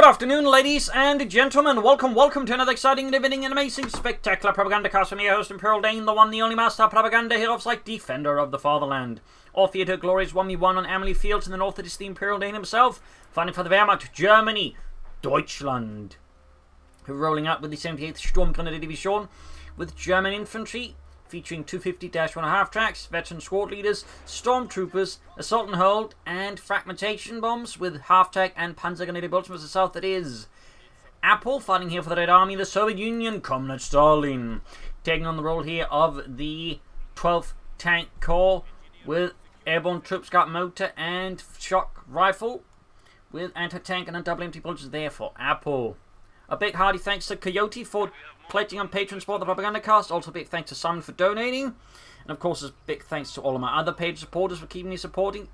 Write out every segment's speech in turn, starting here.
Good afternoon, ladies and gentlemen. Welcome to another exciting, riveting, and amazing, spectacular Propagandacast from your host, ImperialDane, the one, the only master propaganda hero of sight, defender of the fatherland. All theatre glories 1v1 on Amilly Fields in the north. It is the ImperialDane himself, fighting for the Wehrmacht, Germany, Deutschland. Who are rolling out with the 78th Stormtrooper Division, with German infantry, featuring 250-1 half-tracks, veteran squad leaders, stormtroopers, assault and hold, and fragmentation bombs with half-track and panzer-grenadier bolts from the south. That is Apple, fighting here for the Red Army, the Soviet Union, Comrade Stalin, taking on the role here of the 12th Tank Corps, with airborne troops, got motor and shock rifle, with anti-tank and double empty bullets there for Apple. A big hearty thanks to Coyote for pledging on Patreon support the Propagandacast. Also a big thanks to Simon for donating. And of course a big thanks to all of my other page supporters for keeping me supported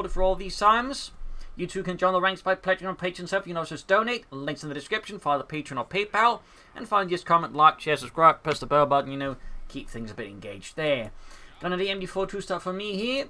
for all these times. You too can join the ranks by pledging on Patreon itself. You can also just donate. Links in the description via the Patreon or PayPal. And finally just comment, like, share, subscribe, press the bell button, keep things a bit engaged there. Gonna do the MD42 start for me here.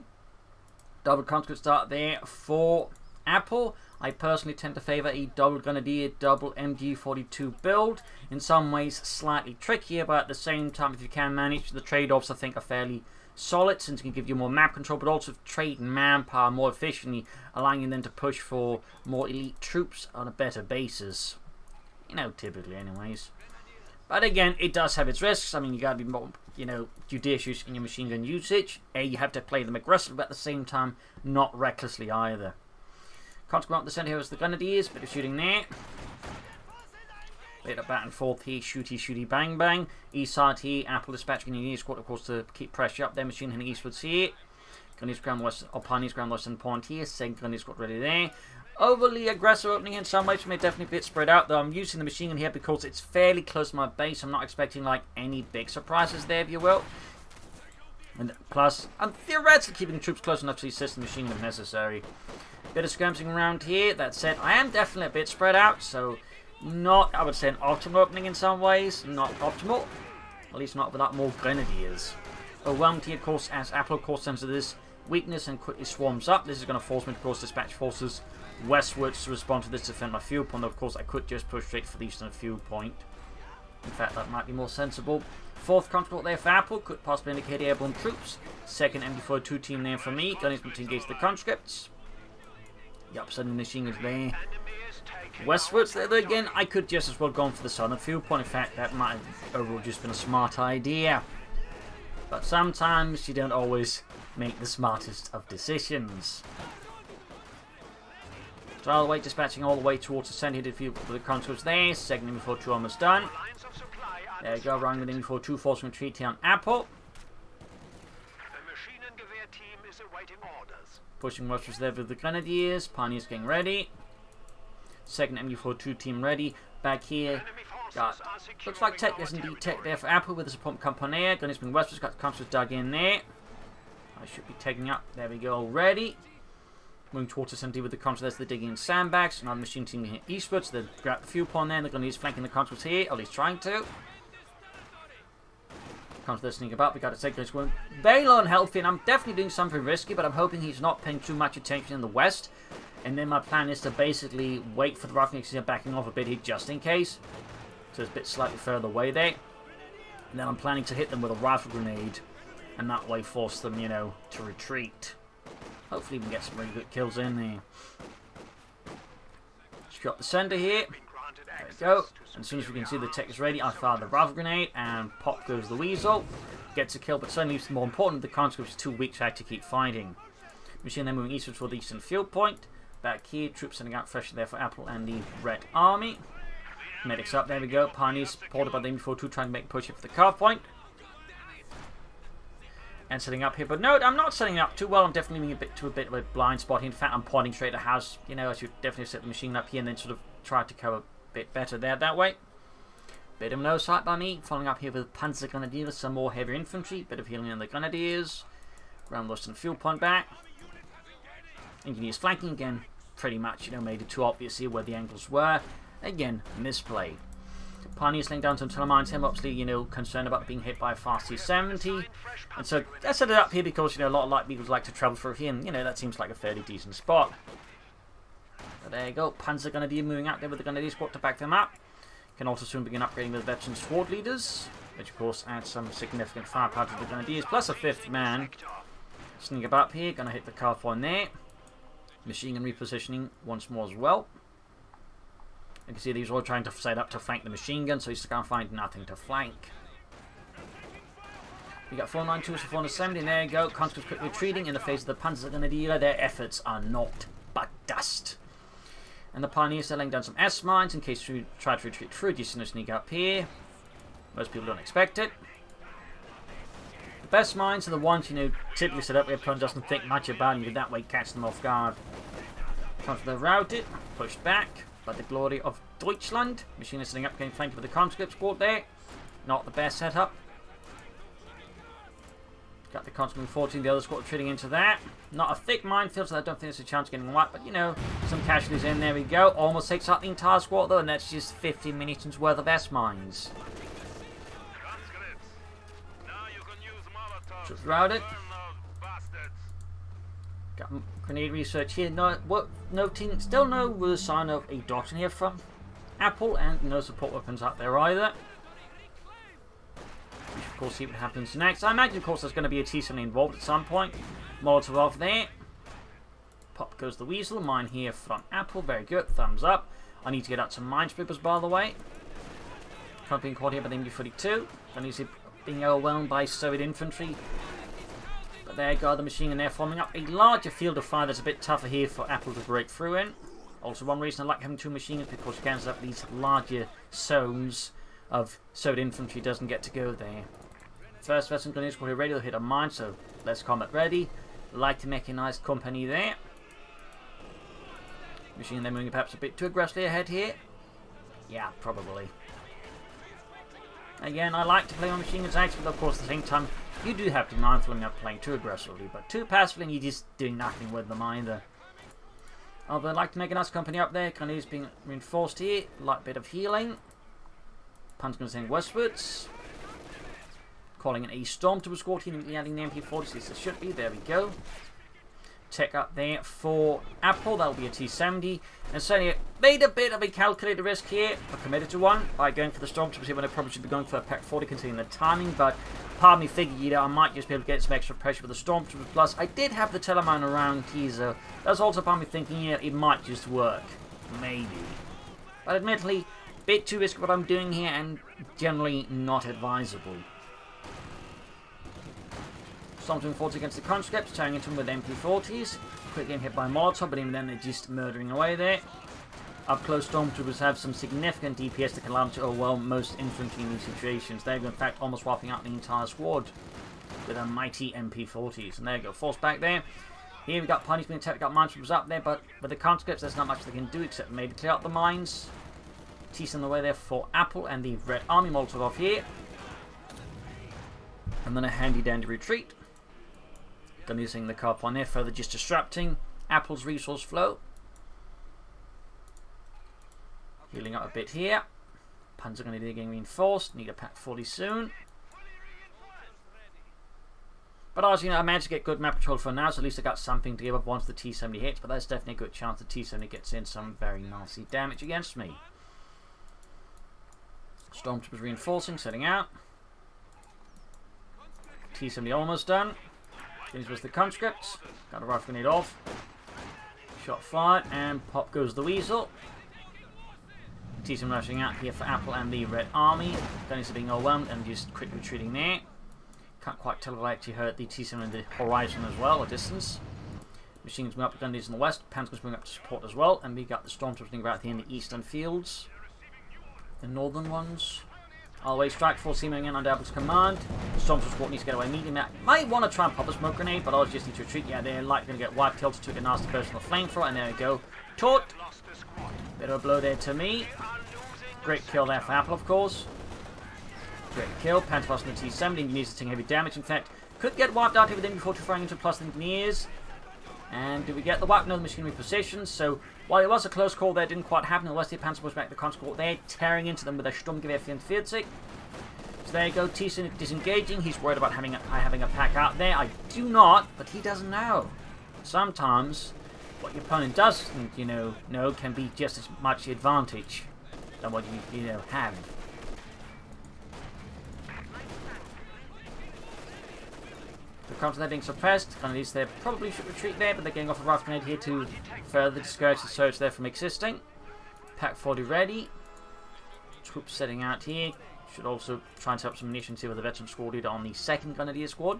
Double conscript start there for Apple. I personally tend to favour a double Grenadier, double MG42 build. In some ways slightly trickier, but at the same time, if you can manage, the trade-offs I think are fairly solid, since it can give you more map control, but also trade manpower more efficiently, allowing you then to push for more elite troops on a better basis. Typically anyways. But again, it does have its risks. I mean, you gotta be more, judicious in your machine gun usage. You have to play them aggressively, but at the same time, not recklessly either. Consequently, the centre here is the Grenadiers, bit of shooting there. Bit of back and forth here, shooty, bang, bang. East side here, Apple dispatching the Grenadier squad, of course, to keep pressure up there. Machine heading eastwards here. Grenadiers ground west, or Pioneers ground western point here. Second Grenadier squad ready there. Overly aggressive opening in some ways, may definitely be a bit spread out, though I'm using the machine gun here because it's fairly close to my base. I'm not expecting, any big surprises there, if you will. And plus, I'm theoretically keeping troops close enough to assist the machine gun if necessary. Bit of skirmishing around here. That said, I am definitely a bit spread out, so not, I would say, an optimal opening in some ways. Not optimal. At least not without more Grenadiers. Overwhelmed here, of course, as Apple, of course, senses this weakness and quickly swarms up. This is going to force me to, of course, dispatch forces westwards to respond to this to defend my fuel point. Of course, I could just push straight for the eastern fuel point. In fact, that might be more sensible. Fourth conscript there for Apple, could possibly indicate airborne troops. Second MD42 team there for me. Gunners to engage the conscripts. Yep, sending machine guns there. Westwards there again, I could just as well go on for the southern fuel point. In fact, that might have overall just been a smart idea. But sometimes you don't always make the smartest of decisions. So all the way dispatching all the way towards the centre here for the conscripts there. Second MD42 almost done. There you go, running with MD42 forcing retreat here on Apple. Pushing westwards there with the Grenadiers. Pioneers getting ready. Second MD42 team ready. Back here. Got, looks like tech, yes indeed, tech there for Apple with the support company. Grenadiers being westwards. Got the conscripts dug in there. I should be taking up. There we go already. Moving towards the center with the conscripts. They're digging in sandbags. Another machine team here eastwards. They grab the fuel point there. They're going to use flanking the conscripts here. At least trying to. They're sneaking about. We got to take this one very low and healthy, and I'm definitely doing something risky, but I'm hoping he's not paying too much attention in the west. And then my plan is to basically wait for the Roughneck to backing off a bit here just in case. So it's a bit slightly further away there. And then I'm planning to hit them with a rifle grenade, and that way force them, to retreat. Hopefully we can get some really good kills in there. Shot the center here. There we go. And as soon as we can see the tech is ready, I fire the rifle grenade, and pop goes the weasel. Gets a kill, but certainly more important, the conscript is too weak to actually keep fighting. Machine then moving eastwards for the eastern field point. Back here, troops sending out fresh there for Apple and the Red Army. Medics up, there we go. Pioneers supported by the MD42 trying to make a push here for the carve point. And setting up here, but no, I'm not setting it up too well. I'm definitely moving a bit of a blind spot here. In fact, I'm pointing straight at the house. I should definitely set the machine up here and then sort of try to cover bit better there that way. Bit of no sight by me. Following up here with Panzer Grenadiers, some more heavy infantry. Bit of healing on the Grenadiers. Ground western fuel point back. Engineers flanking again. Pretty much, made it too obvious here where the angles were. Again, misplay. Pioneers laying down some telemines. Him obviously, concerned about being hit by a fast T-70. And so I set it up here because, a lot of light vehicles like to travel through here. And, that seems like a fairly decent spot. But there you go. Panzer Grenadier moving out there with the Grenadier squad to back them up. Can also soon begin upgrading with veteran squad leaders, which of course adds some significant firepower to the Grenadiers, plus a 5th man. Sneak up here, gonna hit the car point there. Machine gun repositioning once more as well. You can see these are all trying to set up to flank the machine gun, so he's going to find nothing to flank. We got 492 to 470, and there you go. Conscripts quickly retreating in the face of the Panzer Grenadier. Their efforts are naught but dust. And the Pioneers are laying down some S-mines in case we try to retreat through. Just gonna sneak up here. Most people don't expect it. The best mines are the ones, you know, typically set up where opponent doesn't think much about, and you can that way catch them off guard. Conscripts routed, pushed back by the glory of Deutschland. Machine is sitting up, getting flanked with the conscript squad there. Not the best setup. Got the conscript 14, the other squad retreating into that. Not a thick minefield, so I don't think there's a chance of getting wiped, but you know, some casualties in. There we go. Almost takes out the entire squad though, and that's just 15 munitions worth of S-mines. Just routed. Got grenade research here. Noting still no sign of a doctrine here from Apple, and no support weapons out there either. We should of course see what happens next. I imagine of course there's going to be a T-70 involved at some point. Molotov off there. Pop goes the weasel. Mine here from Apple. Very good. Thumbs up. I need to get out some minesweepers by the way. Can't be caught here by the MD-42. Then he's being overwhelmed by Soviet infantry. But there you go, the machine gun there forming up a larger field of fire that's a bit tougher here for Apple to break through in. Also one reason I like having 2 machine guns, because you can set up these larger zones of Soviet infantry doesn't get to go there. First veteran grenade squad ready to hit a mine, so let's combat ready. Like to make a nice company there. Machine gun moving perhaps a bit too aggressively ahead here. Yeah, probably. Again, I like to play my machine guns active, but of course at the same time you do have to be mindful of not playing too aggressively, but too passively and you're just doing nothing with them either. Although I'd like to make a nice company up there. Grenadiers being reinforced here. Light bit of healing. Pun's going to send westwards. Calling in a Stormtrooper squad here, adding the MP40s as it should be. There we go. Tech up there for Apple. That'll be a T-70. And certainly made a bit of a calculated risk here, but committed to one by going for the Stormtroopers here when I probably should be going for a Pack 40 considering the timing. But part of me figured, you know, I might just be able to get some extra pressure with the Stormtroopers. Plus, I did have the Telemine around teaser. That's also part of me thinking, yeah, it might just work. Maybe. But admittedly, a bit too risky what I'm doing here and generally not advisable. Stormtrooper forwards against the conscripts, tearing into them with MP40s. Quick getting hit by Molotov, but even then they're just murdering away there. Up close, Stormtroopers have some significant DPS that can allow them to overwhelm most infantry in these situations. They're in fact almost wiping out the entire squad with a mighty MP40s. And there you go, force back there. Here we got Pioneers being attacked, got minesweepers up there, but with the conscripts there's not much they can do except maybe clear out the mines. Tease on the way there for Apple and the Red Army. Molotov off here. And then a handy dandy retreat. Done using the car on there, further just disrupting Apple's resource flow. Healing up a bit here. Puns are going to be getting reinforced. Need a Pack 40 soon. But as you know, I managed to get good map control for now, so at least I got something to give up once the T-70 hits. But there's definitely a good chance the T-70 gets in some very nasty damage against me. Stormtroopers reinforcing, setting out. T-70 almost done. These was the conscripts. Got a rifle grenade off. Shot fired, and pop goes the weasel. T-70 rushing out here for Apple and the Red Army. Gunners are being overwhelmed and just quick retreating there. Can't quite tell if I actually heard the T-70 in the horizon as well, or distance. Machines moving up to Gunners in the west. Panzers moving up to support as well. And we got the Stormtroopers right here in the eastern fields. The northern ones. Always strike force seaming in under Apple's command. Stormtrooper squad needs to get away immediately. Might want to try and pop a smoke grenade, but I'll just need to retreat. Yeah, they're likely going to get wiped. Tilted took a nasty personal flamethrower, and there we go. Taught. Bit of a blow there to me. Great kill there for Apple, of course. Great kill. Panzer in the T-70. Engineers are taking heavy damage. In fact, could get wiped out here with MD-40 firing into plus engineers. And do we get the wipe? No, the machinery positions. So while it was a close call there, it didn't quite happen. The Westie Panzer pushed back the conscript there, tearing into them with a Sturmgewehr 44. So there you go. T-70 disengaging. He's worried about having a pack out there. I do not, but he doesn't know. Sometimes what your opponent does, know can be just as much the advantage than what you have. The counter there being suppressed, at least they probably should retreat there, but they're getting off a rifle grenade here to further discourage the surge there from existing. Pack 40 ready. Troops setting out here. Should also try and set up some munitions here with the veteran squad leader on the second grenadier squad.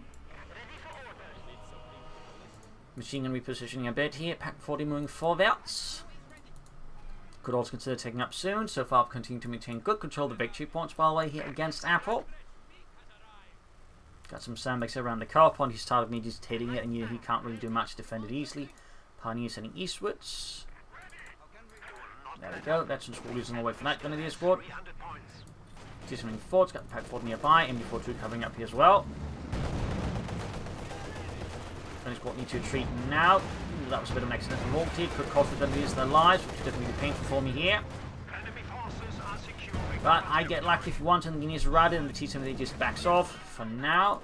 Machine gun repositioning a bit here. Pack 40 moving forwards. Could also consider taking up soon. So far, continue to maintain good control of the victory points, by the way, here against Apple. Got some sandbags around the car point. He's tired of me just hitting it, and he can't really do much to defend it easily. Pioneers heading eastwards. There we go. Veteran squad leaders on the way for that grenadier squad. Just moving forward. Got the Pack 40 nearby. MB42 covering up here as well. Squad need to retreat now. Ooh, that was a bit of an accidental mortality. Could cost the Grenadiers their lives, which is definitely painful for me here. But I get lucky if you want, and the Guineas are routed, and the T-70 just backs off for now.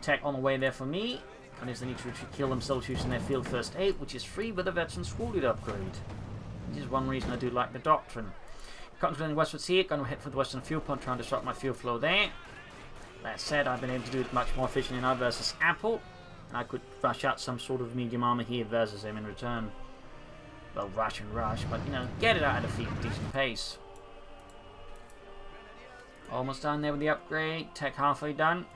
Tech on the way there for me. Grenadiers they need to kill themselves using their field first aid, which is free with a veteran squad leader upgrade. Which is one reason I do like the doctrine. Concentrating westwards here, going to hit for the western fuel point, trying to disrupt my fuel flow there. That said, I've been able to do it much more efficiently now versus Apple. I could rush out some sort of medium armor here versus him in return. Well, rush, but get it out at a decent pace. Almost done there with the upgrade. Tech halfway done.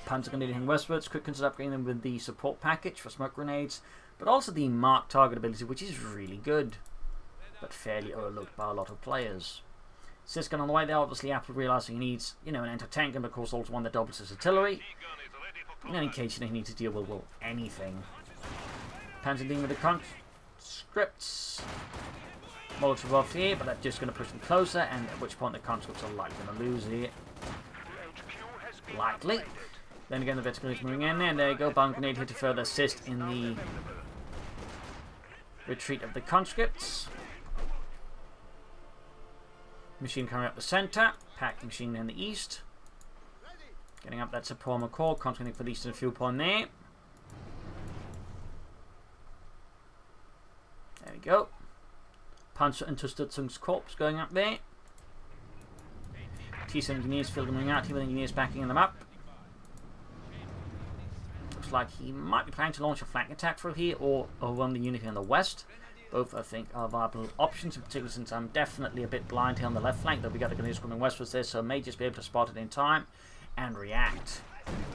Panzer grenade heading westwards. Could consider upgrading them with the support package for smoke grenades, but also the mark target ability, which is really good, but fairly overlooked by a lot of players. Siskin on the way there. Obviously, Apple realizing he needs, an anti-tank gun, but of course also one that doubles his artillery. In any case, he needs to deal with, anything. Panzer dealing with the conscripts. Molotov off here, but that's just going to push them closer, and at which point the conscripts are likely going to lose here. Likely. Then again, the veteran is moving in there, and there you go. Bomb grenade here to further assist in the retreat of the conscripts. Machine coming up the center. Pack machine in the east. Getting up that support core, concentrating for the eastern fuel point there. There we go. Panzer Unterstützungskorps corpse going up there. T-7 engineers filtering out here with engineers backing them up. Looks like he might be planning to launch a flank attack through here or overrun the unit in the west. Both, I think, are viable options, in particular since I'm definitely a bit blind here on the left flank, though we got the Grenadiers coming westwards there, so I may just be able to spot it in time and react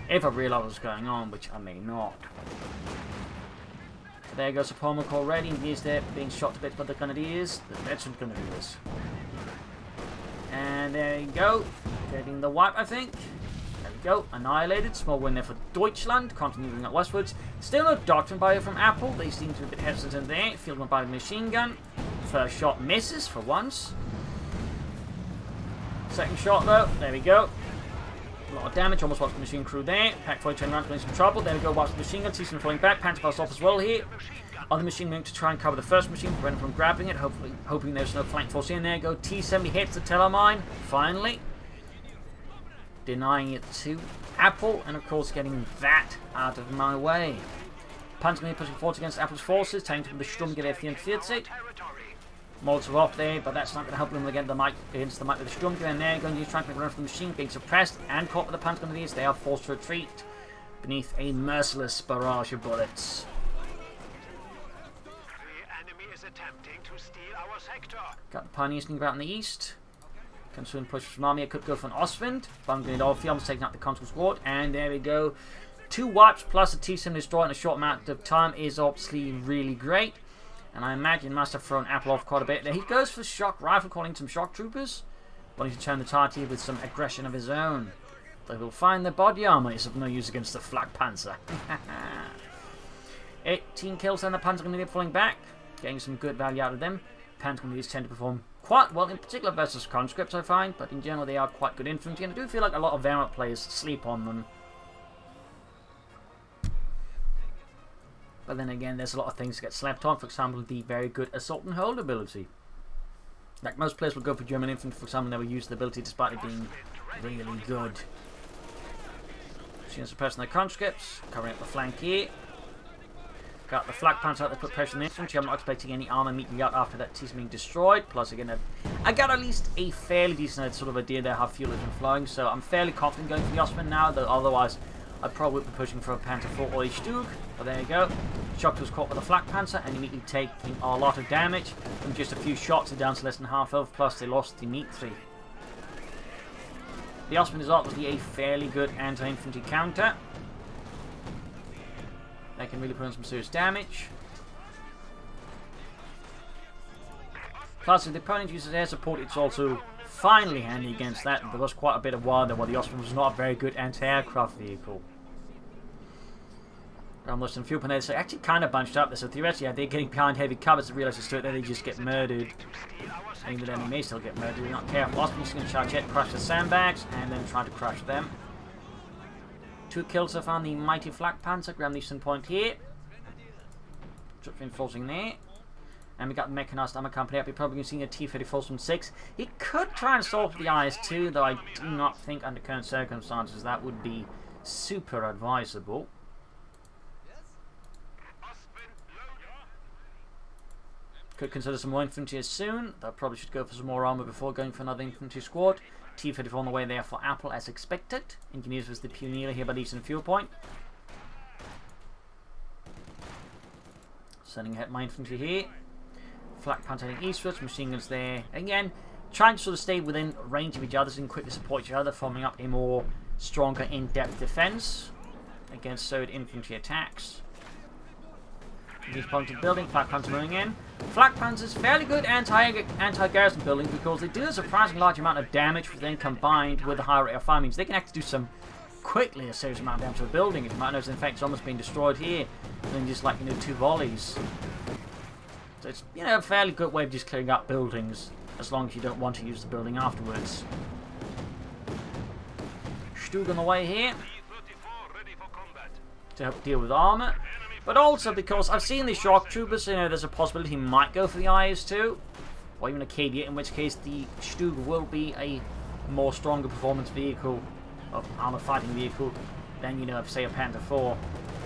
if I realise what's going on, which I may not. So there goes the Pomo core ready, and he's there being shot a bit by the Grenadiers. The veteran's going to do this. And there you go, getting the wipe, I think. There we go, annihilated. Small win there for Deutschland, continuing up westwards. Still no doctrine bio from Apple. They seem to be a bit hesitant there. Field one by the machine gun. First shot misses for once. Second shot though, there we go. A lot of damage, almost watched the machine crew there. Pack 40 turning around, getting some trouble. There we go, watch the machine gun. Season falling back. Panzer off as well here. Other machine moving to try and cover the first machine, prevent from grabbing it. Hoping there's no flank force in there. Go T-70 hits the telemine. Finally. Denying it to Apple. And of course getting that out of my way. Panzer going to be pushing forward against Apple's forces. Taking to the Sturmgewehr 44. Molotov off there, but that's not going to help them against the mic with the Sturmgewehr. And they're going to use trying to run for the machine, being suppressed and caught with the Panzer Grenadiers. They are forced to retreat beneath a merciless barrage of bullets. The enemy is attempting to steal our sector. Got the Pioneers sneaking about in the east. Can soon push from army. It could go for an Ostwind. Bomb grenade off. Almost taking out the Consul squad, and there we go. 2 wipes plus a T-7 destroyer in a short amount of time is obviously really great. And I imagine must have thrown Apple off quite a bit. There he goes for shock rifle, calling some shock troopers. Wanting to turn the tide here with some aggression of his own. They will find the body armor is of no use against the Flak Panzer. 18 kills and the Panzer Grenadier falling back. Getting some good value out of them. Panzer Grenadiers tend to perform quite well, in particular versus conscripts I find. But in general they are quite good infantry. And I do feel like a lot of variant players sleep on them. But then again, there's a lot of things that get slept on. For example, the very good assault and hold ability. Like most players would go for German infantry, for example, never use the ability despite it being really good. She's suppressing the conscripts, covering up the flank here. Got the flak pants out there, put pressure on the infantry. I'm not expecting any armor meeting out after that team's being destroyed. Plus, again, I got at least a fairly decent sort of idea there how fuel has been flowing. So I'm fairly confident going for the Osman now, though otherwise I probably would be pushing for a Panther 4 or a Stug. But there you go. Shock was caught with a flak panzer and immediately taking a lot of damage. From just a few shots, they're down to less than half health, plus they lost the Dimitri. The Osman is obviously a fairly good anti-infantry counter. They can really put on some serious damage. Plus, if the opponent uses air support, it's also finally handy against that. There was quite a bit of while there where the Osman was not a very good anti-aircraft vehicle. Almost in fuel penalties, so actually kind of bunched up there. So theoretically, they're getting behind heavy covers to realise it's they just get murdered. And even then, they may still get murdered. They're not careful. Osman's going to charge it, crush the sandbags, and then try to crush them. 2 kills so far on the mighty flak panzer. Grab Eastern Point here. Troops reinforcing there. And we got the mechanized armor company up. You're probably going to see a T-34 from 6. He could try and stall for the IS-2, though I do not think under current circumstances that would be super advisable. Could consider some more infantry as soon. Though probably should go for some more armor before going for another infantry squad. T-34 on the way there for Apple as expected. Engineers was the pioneer here by the Eastern Fuel Point. Sending ahead my infantry here. Flak panther heading eastwards, machine guns there. Again, trying to sort of stay within range of each other and quickly support each other, forming up a more stronger in-depth defense against Soviet infantry attacks. These points of building, flak panzer moving in. Flak panzers fairly good anti-garrison building because they do a surprisingly large amount of damage, which then combined with the higher rate of fire means they can actually do some quickly a serious amount of damage to a building. If you might notice, in fact, it's almost being destroyed here, and then just like 2 volleys. So it's a fairly good way of just clearing up buildings, as long as you don't want to use the building afterwards. Stug on the way here to help deal with armor. But also because I've seen the shock troopers, there's a possibility he might go for the IS-2, or even a KD, in which case the Stug will be a more stronger performance vehicle, or armor fighting vehicle, than, say a Panther 4.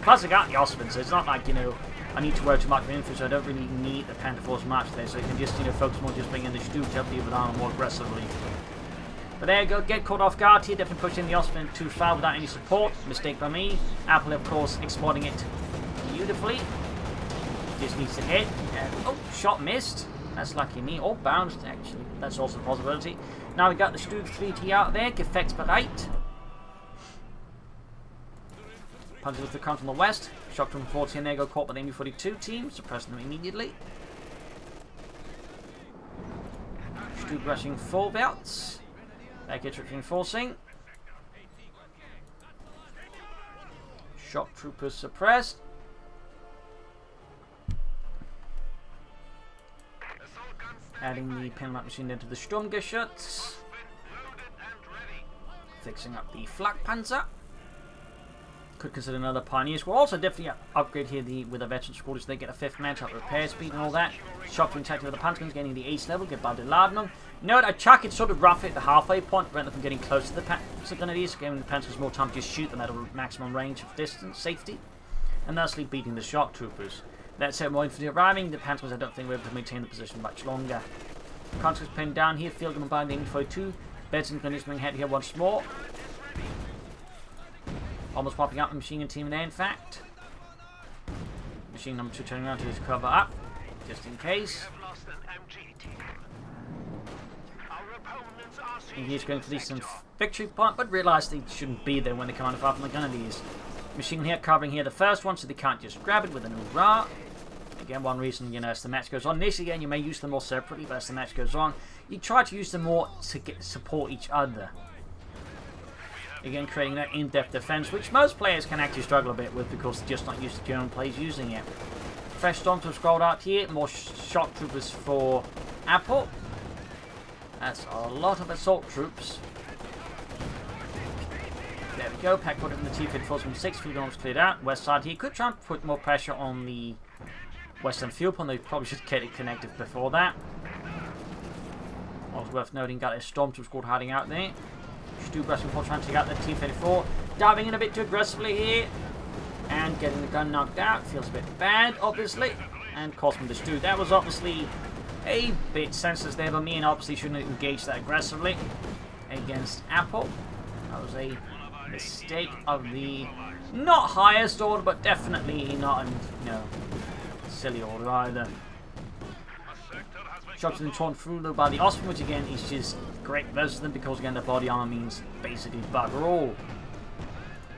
Plus I got the Osman, so it's not like, I need to worry too much for infantry, so I don't really need the Panther 4's much there, so you can just, focus more just bringing the Stug to help deal with armor more aggressively. But there you go, get caught off guard here, definitely pushing the Osman too far without any support. Mistake by me. Apple, of course, exploiting it beautifully. Just needs to hit. Oh, shot missed. That's lucky me. Or bounced, actually. That's also a possibility. Now we got the Stug 3T out there. Gefechts bereit. Punches with the count from the west. Shock from 14 there, go caught by the MU-42 team. Suppressing them immediately. Stug rushing forwards. Back here, troops reinforcing. Shock troopers suppressed. Adding the penlight machine into the Sturmgeschütz. Fixing up the flak panzer. Could consider another pioneer squad. Also definitely upgrade here with a veteran squad so they get a 5th match up repair speed and all that. Shock to attack with the Panzerguns getting the ace level, get Badeladnung. You know what, I chuck it sort of roughly at the halfway point, prevent them from getting close to the Panzerguns, giving the Panzerguns more time to just shoot them at a maximum range of distance, safety, and thusly beating the shock troopers. That said, more infantry arriving, the Panzerguns I don't think we're able to maintain the position much longer. Contracts pinned down here, field them by the MU-42. Beds and Grenadiers moving ahead here once more. Almost popping up the machine gun team there, in fact. Machine number 2 turning around to his cover up, just in case. And he's going for some victory point, but realised they shouldn't be there when they come on fire from the gun of these. Machine here covering here the first one, so they can't just grab it with an hurrah. Again, one reason, as the match goes on. This again, you may use them more separately, but as the match goes on, you try to use them more to support each other. Again, creating that in-depth defense, which most players can actually struggle a bit with because they're just not used to German players using it. Fresh Stormtrooper scrolled out here, more shock troopers for Apple. That's a lot of assault troops. There we go, pack put it in the T-34 from 6, fuel almost cleared out. West side here, could try and put more pressure on the western fuel pond. They probably should get it connected before that. Also worth noting, got a Stormtrooper squad hiding out there. Stug rushing for trying to take out the T-34. Diving in a bit too aggressively here. And and getting the gun knocked out. Feels a bit bad, obviously, and cost me the Stug. That was obviously a bit senseless there by me, and obviously shouldn't have engaged that aggressively against Apple. That was a mistake of the not highest order, but definitely not an, silly order either. Shots been torn through though by the Osprey, which again is just great versus them because again the body armor means basically bugger all.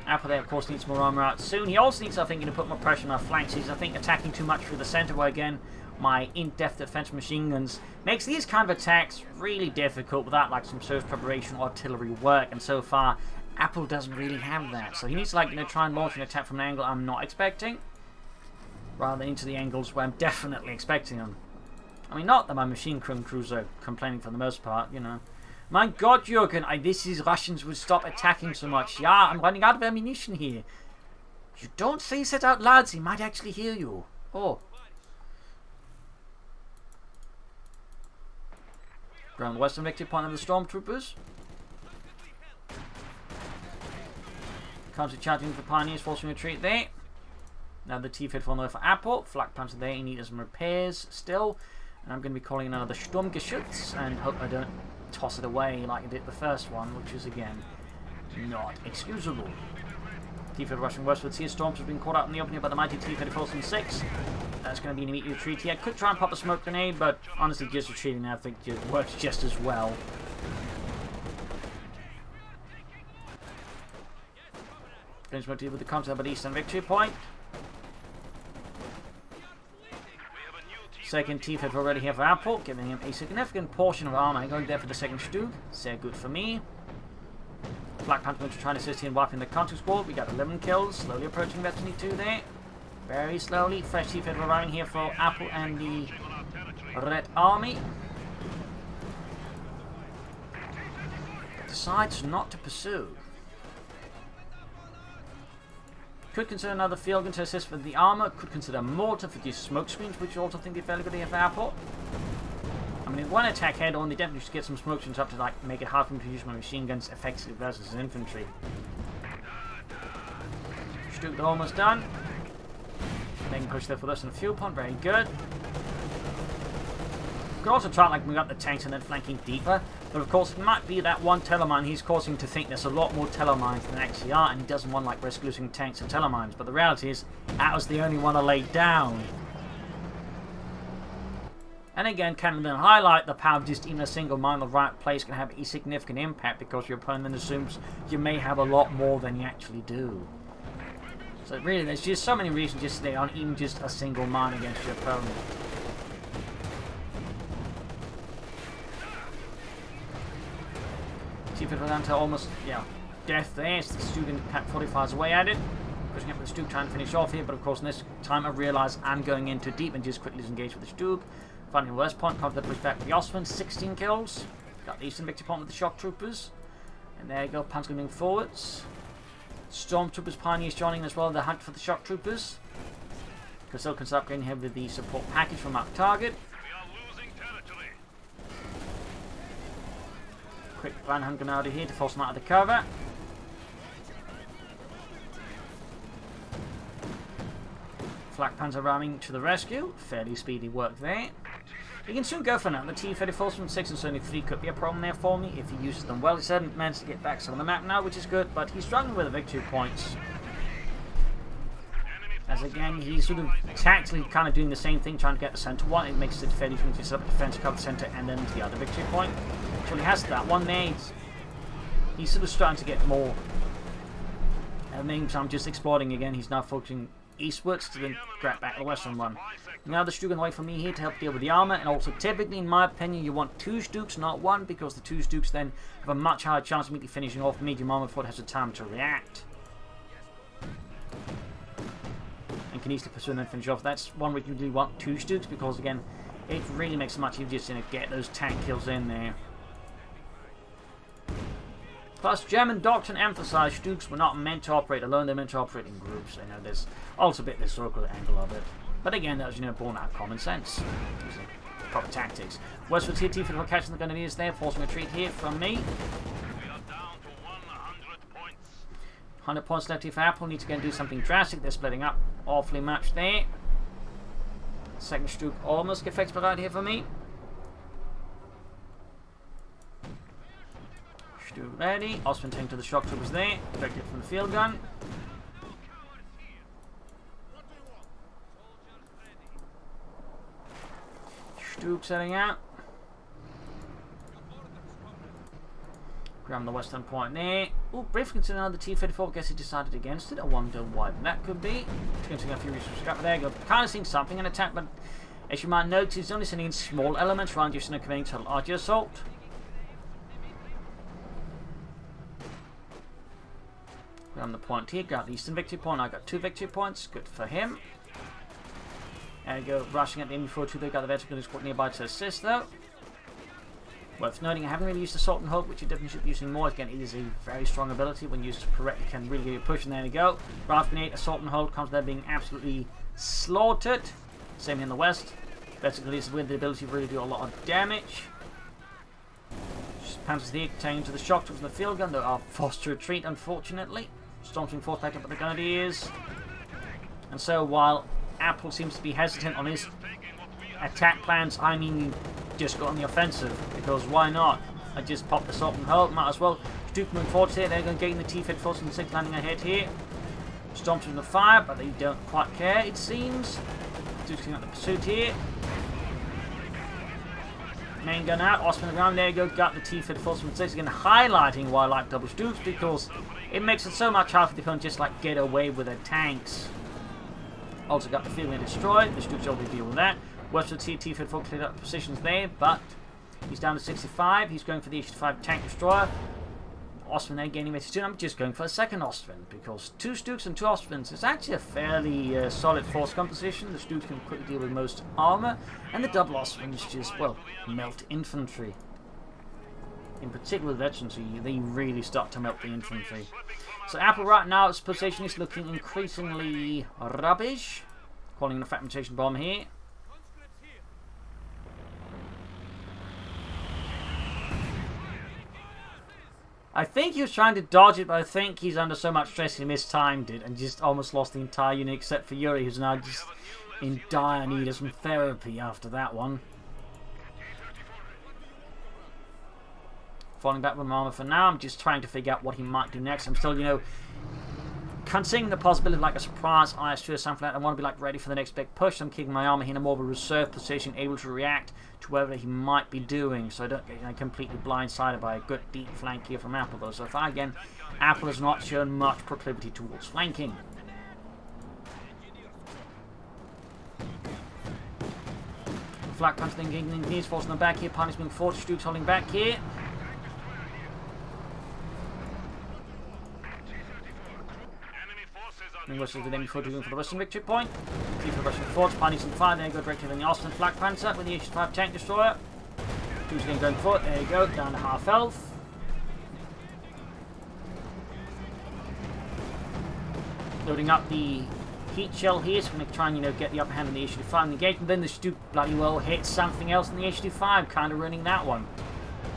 Apple there of course needs more armor out soon. He also needs, I think, to put more pressure on our flanks. He's, I think, attacking too much through the center where again my in-depth defense machine guns makes these kind of attacks really difficult without like some surge preparation or artillery work, and so far Apple doesn't really have that. So he needs to like, try and launch an attack from an angle I'm not expecting, rather than into the angles where I'm definitely expecting them. I mean, not that my machine crews are complaining for the most part, My god, Jürgen, this is Russians would stop attacking so much. Yeah, I'm running out of ammunition here. You don't say that out loud, he might actually hear you. Oh. Ground the western victory point of the Stormtroopers. Comes to charging for Pioneers, forcing retreat there. Now the T-54 on the way for Apple. Flak Panzer there, he needs some repairs still. And I'm going to be calling another Sturmgeschütz and hope I don't toss it away like I did the first one, which is again not excusable. T-54 rushing westwards here. Storms have been caught out in the opening by the mighty T-54 6. That's going to be an immediate retreat here. I could try and pop a smoke grenade, but honestly just retreating I think works just as well. Finish smoke deal with the concept at Eastern Victory Point. Second T-54 already here for Apple, giving him a significant portion of armor. Going there for the second Stug. Sehr good for me. Black Panther going to try and assist in wiping the counter squad. We got 11 kills. Slowly approaching Destiny 2 there. Very slowly. Fresh T-54 arriving here for Apple and the Red Army. But decides not to pursue. Could consider another field gun to assist with the armor. Could consider mortar for these smoke screens, which you also think be fairly good here for Apple. I mean, in one attack head on, they definitely should get some smoke screens up to like make it hard for me to use my machine guns effectively versus infantry. Stug almost done. Making push there for less than a fuel pump. Very good. Could also try like moving up the tanks and then flanking deeper, but of course it might be that one telemine he's causing to think there's a lot more telemines than actually are, and he doesn't want like risk losing tanks and telemines. But the reality is that was the only one I laid down. And again, can then highlight the power of just even a single mine in the right place can have a significant impact because your opponent assumes you may have a lot more than you actually do. So really, there's just so many reasons just to stay on even just a single mine against your opponent. T-54 down to almost, death there. It's the Stug Pack 45's away at it. Pushing up with the Stug trying to finish off here, but of course in this time I realise I'm going in too deep and just quickly disengage with the Stug. Finding the worst point, comes to push back with the Osman, 16 kills. Got the Eastern Victory point with the Shock Troopers. And there you go, Panzer moving forwards. Stormtroopers, Pioneers joining as well, the hunt for the Shock Troopers. Because they'll consider upgrading here with the support package from up target. Quick Van Hand Grenade here to force them out of the cover. Flak Panzer ramming to the rescue. Fairly speedy work there. He can soon go for now. The T-34 from 6 and 73 could be a problem there for me if he uses them well. He's hadn't managed to get back some on the map now, which is good, but he's struggling with the victory points. As again, he's sort of tactically kind of doing the same thing, trying to get the center one. It makes it fairly easy to set up a defense, cover the center, and then to the other victory point. So he has that one there. He's sort of starting to get more. And then I'm just exploring again. He's now focusing eastwards to then grab back the western one. Now the Stug away from me here to help deal with the armor, and also typically in my opinion you want 2 Stugs, not 1, because the 2 Stugs then have a much higher chance of immediately finishing off medium armor before it has the time to react. And can easily pursue and then finish off. That's one where you really want 2 Stugs because again it really makes it much easier just to get those tank kills in there. Plus, German doctrine emphasized Stugs were not meant to operate alone, they're meant to operate in groups. So, there's also a bit the historical angle of it. But again, that was, born out of common sense. Proper tactics. Westward TT for catching the Grenadiers there, forcing a retreat here from me. 100 points left here for Apple. Need to go and do something drastic. They're splitting up awfully much there. Second Stroop almost get fixed right here for me. Stroop ready. Ostman taking to the shock troopers there. Directed from the field gun. Stroop setting out. Grab the western point there. Oh, briefly considering another T-34. Guess he decided against it. I wonder why that could be. Continuing a few resources scrap there. Go. Kind of seeing something in attack, but as you might notice, he's only sending in small elements rather than just committing to a larger assault. Grab the point here. Grab the eastern victory point. I got 2 victory points. Good for him. There you go. Rushing at the enemy 4-2. They got the veteran squad nearby to assist though. Worth noting, I haven't really used Assault and Hope, which you definitely should be using more. Again, it is a very strong ability. When used correctly, can really get you pushing. There you go. Raft Grenade, Assault and Hold comes there being absolutely slaughtered. Same in the west. Basically, it's with the ability to really do a lot of damage. Panzers here taken to the shock troops and the field gun. They are forced to retreat, unfortunately. Stormtrooper forced back up at the Grenadiers. And so, while Apple seems to be hesitant on his attack plans, I mean, just go on the offensive, because why not? I just popped the Assault and Hold, might as well. Stroop moving forward here, they're going to gain the T-34 and 6 landing ahead here. Stormtroopers the fire, but they don't quite care, it seems. Stroop's up the pursuit here. Main gun out, Osman around, there you go, got the T-34 from 6 again, highlighting why I like double Stoops, because it makes it so much harder for the opponent just like get away with their tanks. Also got the field and destroyed, the Stoops already deal with that. West of the T-34 cleared up positions there, but he's down to 65. He's going for the 85 tank destroyer. Ostman there gaining 82. I'm just going for a second Ostman because 2 Stooks and 2 Ostmans is actually a fairly solid force composition. The Stooks can quickly deal with most armor, and the double Ostmans just, well, melt infantry. In particular, the veterans, they really start to melt the infantry. So Apple right now, its position is looking increasingly rubbish. Calling in a fragmentation bomb here. I think he was trying to dodge it, but I think he's under so much stress he mistimed it and just almost lost the entire unit except for Yuri, who's now just in dire need of some therapy after that one. Falling back with my armor for now. I'm just trying to figure out what he might do next. I'm still, you know, considering the possibility of like a surprise IS-2 or something like that. I want to be like ready for the next big push. I'm keeping my armor here in a more of a reserve position, able to react to whatever he might be doing, so I don't get completely blindsided by a good deep flank here from Apple though. So far again, Apple has not shown much proclivity towards flanking. Flak punch then gaining knees, forcing them back here. Punish being forward, Stooks holding back here. Rushes the enemy forward to go for the Russian victory point. Keep the Russian forwards, Pani's in fire, there you go, directly in the Austin Flak Panzer with the H-5 tank destroyer. Who's again going forward, there you go, down to half health. Loading up the heat shell here, so we're going to try and, you know, get the upper hand on the H-5 engagement. Then the Stoop bloody well hits something else in the H-5, kind of ruining that one.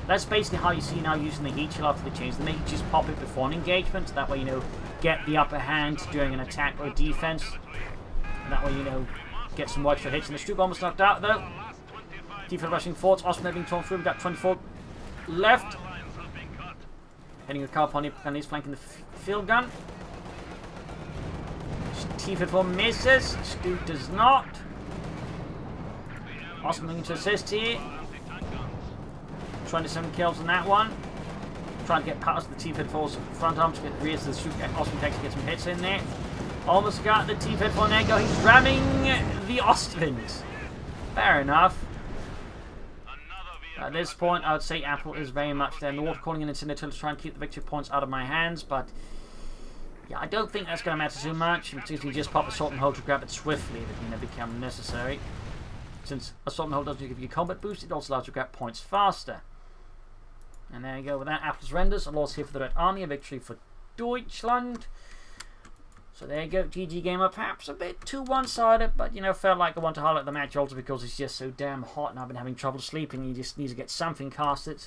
That's basically how you see now using the heat shell after the change. They make you just pop it before an engagement, so that way, you know, get the upper hand during an attack or defense. And that way, you know, get some extra hits. And the Stroop almost knocked out though. T-4 rushing forwards. Osman being torn through. We've got 24 left. Heading with Carponi and he's flanking the field gun. T-4 misses. Stroop does not. Osman looking to assist here. 27 kills on that one. Trying to get past the T-54's front arm to get rears to the Stroop. Austin takes to get some hits in there. Almost got the T-54 and go. He's ramming the Ostwins. Fair enough. At this point, I would say Apple is very much there in the water, calling in Incinerator to try and keep the victory points out of my hands, but yeah, I don't think that's going to matter too much. Particularly just pop Assault and Hold to grab it swiftly if it become necessary. Since Assault and Hold doesn't give you a combat boost, it also allows you to grab points faster. And there you go, with that, Apple surrenders. A loss here for the Red Army, a victory for Deutschland. So there you go, GG gamer. Perhaps a bit too one-sided, but, you know, felt like I want to highlight the match also because it's just so damn hot and I've been having trouble sleeping. You just need to get something casted.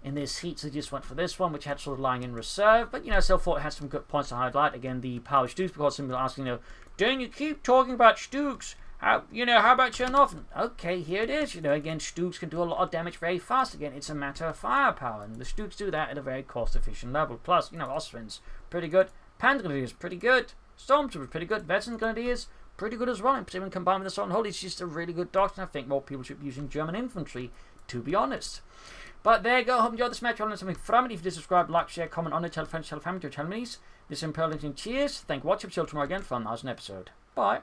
in this heat, so they just went for this one, which had sort of lying in reserve. But, I still thought it had some good points to highlight. Again, the power Stooks, because some people are asking, don't you keep talking about Stooks? How about turn off? Okay, here it is. Again, Stooks can do a lot of damage very fast. Again, it's a matter of firepower, and the Stooks do that at a very cost-efficient level. Plus, Oswin's pretty good. Grenadiers, pretty good. Stormtrooper, pretty good. Veteran Grenadiers, pretty good as well. And even combined with the Assault and Hold, it's just a really good doctrine. I think more people should be using German infantry, to be honest. But there you go. Hope you enjoyed this match. I learned something from it. If you did, subscribe, like, share, comment on it, tell friends, tell family, tell enemies. This is ImperialDane. Cheers. Thank you for watching. Till tomorrow again for another episode. Bye.